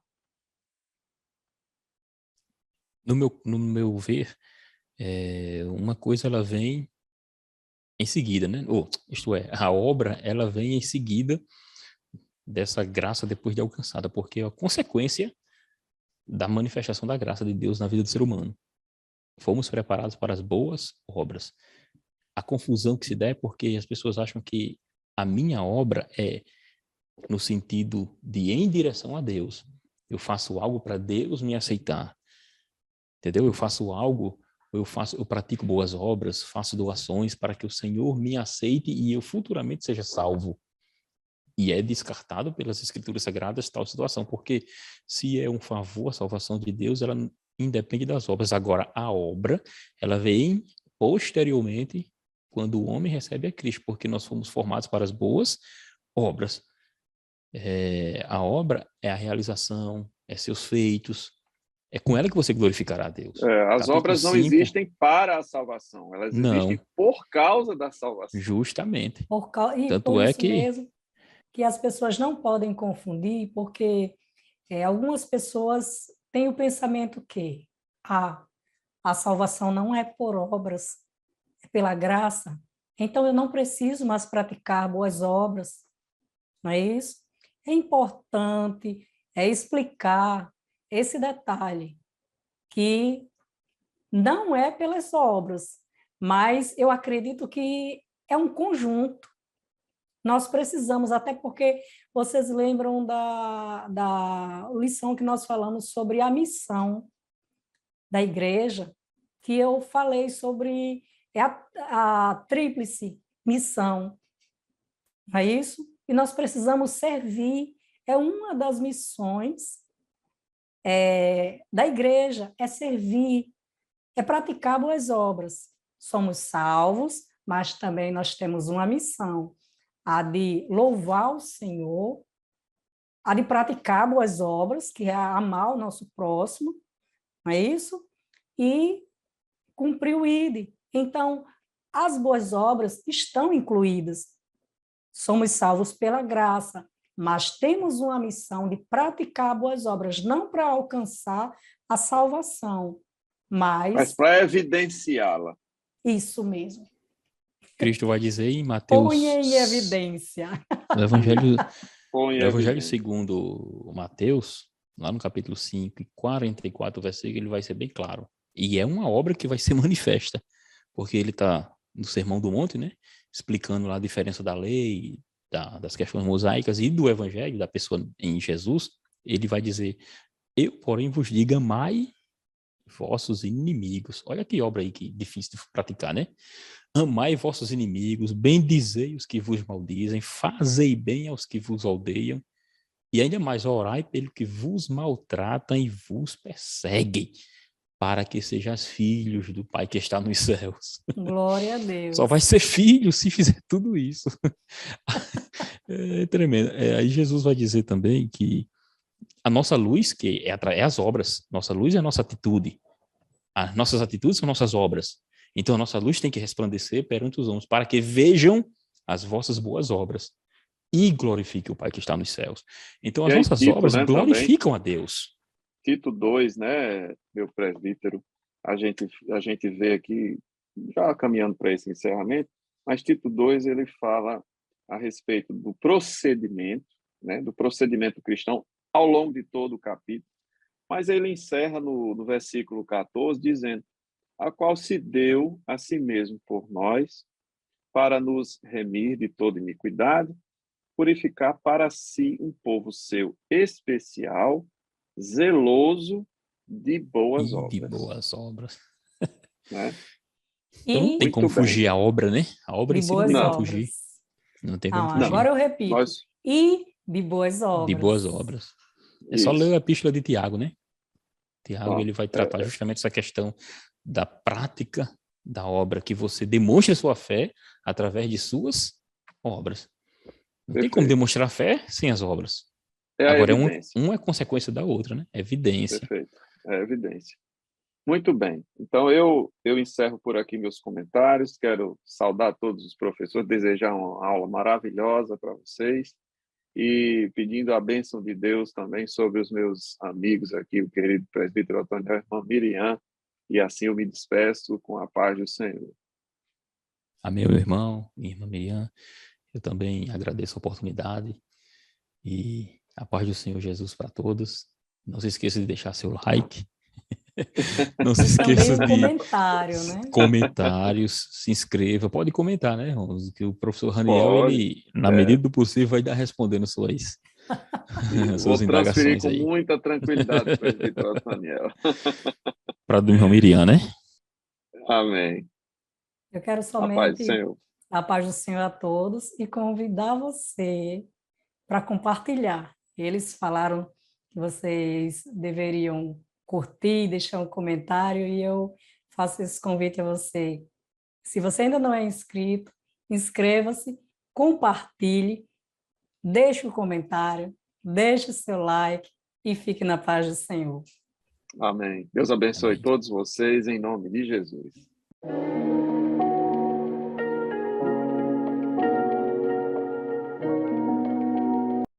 No meu ver, uma coisa ela vem em seguida, né? Isto é, a obra ela vem em seguida dessa graça depois de alcançada, porque é a consequência da manifestação da graça de Deus na vida do ser humano. Fomos preparados para as boas obras. A confusão que se dá é porque as pessoas acham que a minha obra é no sentido de ir em direção a Deus. Eu faço algo para Deus me aceitar. Entendeu? Eu faço algo, eu pratico boas obras, faço doações para que o Senhor me aceite e eu futuramente seja salvo. E é descartado pelas Escrituras Sagradas tal situação, porque se é um favor, a salvação de Deus, ela independe das obras. Agora, a obra, ela vem posteriormente quando o homem recebe a Cristo, porque nós fomos formados para as boas obras. A obra é a realização, é seus feitos, é com ela que você glorificará a Deus. As Capítulo obras não 5, existem para a salvação, elas não, existem por causa da salvação. justamente. E Tanto por é isso que mesmo que as pessoas não podem confundir, porque algumas pessoas têm o pensamento que a salvação não é por obras, é pela graça. Então, eu não preciso mais praticar boas obras, não é isso? É importante explicar esse detalhe, que não é pelas obras, mas eu acredito que é um conjunto. Nós precisamos, até porque vocês lembram da lição que nós falamos sobre a missão da igreja, que eu falei sobre a tríplice missão, não é isso? E nós precisamos servir, é uma das missões da igreja, é servir, é praticar boas obras. Somos salvos, mas também nós temos uma missão. a de louvar o Senhor, a de praticar boas obras, que é amar o nosso próximo, não é isso? E cumprir o ID. Então, as boas obras estão incluídas. Somos salvos pela graça, mas temos uma missão de praticar boas obras, não para alcançar a salvação, Mas mas para evidenciá-la. isso mesmo. Cristo vai dizer em Ponha Mateus, em evidência. no Evangelho, Põe no Evangelho evidência. segundo Mateus, lá no capítulo 5 e 44 versículo, ele vai ser bem claro. E é uma obra que vai ser manifesta, porque ele está no Sermão do Monte, né? Explicando lá a diferença da lei, das questões mosaicas e do Evangelho, da pessoa em Jesus. Ele vai dizer, eu, porém, vos digo, amai vossos inimigos. Olha que obra aí que difícil de praticar, né? Amai vossos inimigos, bendizei os que vos maldizem, fazei bem aos que vos odeiam, e ainda mais orai pelo que vos maltratam e vos perseguem, para que sejais filhos do Pai que está nos céus. Glória a Só Deus. vai ser filho se fizer tudo isso. É tremendo. Aí Jesus vai dizer também que a nossa luz, que é as obras, nossa luz é a nossa atitude. As nossas atitudes são nossas obras. Então a nossa luz tem que resplandecer perante os homens, para que vejam as vossas boas obras e glorifiquem o Pai que está nos céus. Então E as aí nossas Tito, obras né, também, glorificam a Deus. Tito 2, né, meu presbítero, a gente vê aqui, já caminhando para esse encerramento, mas Tito 2, ele fala a respeito do procedimento, né, do procedimento cristão ao longo de todo o capítulo, mas ele encerra no versículo 14, dizendo, a qual se deu a si mesmo por nós, para nos remir de toda iniquidade, purificar para si um povo seu especial, zeloso de boas E de obras, boas obras. né? Então não tem E como Muito bem. fugir à obra, né? A obra de em si não tem boas como Não, fugir. obras. Não tem como Não, não. agora fugir. eu repito. Nós, E de boas De boas obras. obras. É só ler isso. a epístola de Tiago, né? Tiago, Pronto. ele vai tratar justamente essa questão da prática da obra, que você demonstre a sua fé através de suas obras. Não tem como Perfeito. demonstrar fé sem as obras. É a Agora, evidência. uma é consequência da outra, né? É evidência. Perfeito. É a evidência. Muito bem. Então, eu encerro por aqui meus comentários. Quero saudar todos os professores, desejar uma aula maravilhosa para vocês e pedindo a bênção de Deus também sobre os meus amigos aqui, o querido presbítero Antônio e a irmã Miriam, e assim eu me despeço com a paz do Senhor. Amém, meu irmão, minha irmã Miriam. Eu também agradeço a oportunidade e a paz do Senhor Jesus para todos. Não se esqueça de deixar seu like. Não se E também esqueça o de comentário, né? comentários, se inscreva. Pode comentar, né, Ronzo? Que o professor Raniel, Pode. ele, na É, medida do possível, vai dar respondendo vou suas transferir indagações com aí. muita tranquilidade para o presbítero Antoniel. Para do irmão Miriam, né? Amém. Eu quero A paz do somente Senhor. a paz do Senhor a todos e convidar você para compartilhar. Eles falaram que vocês deveriam curtir, deixar um comentário e eu faço esse convite a você. Se você ainda não é inscrito, inscreva-se, compartilhe, deixe o comentário, deixe o seu like e fique na paz do Senhor. Amém. Deus abençoe Amém. todos vocês em nome de Jesus.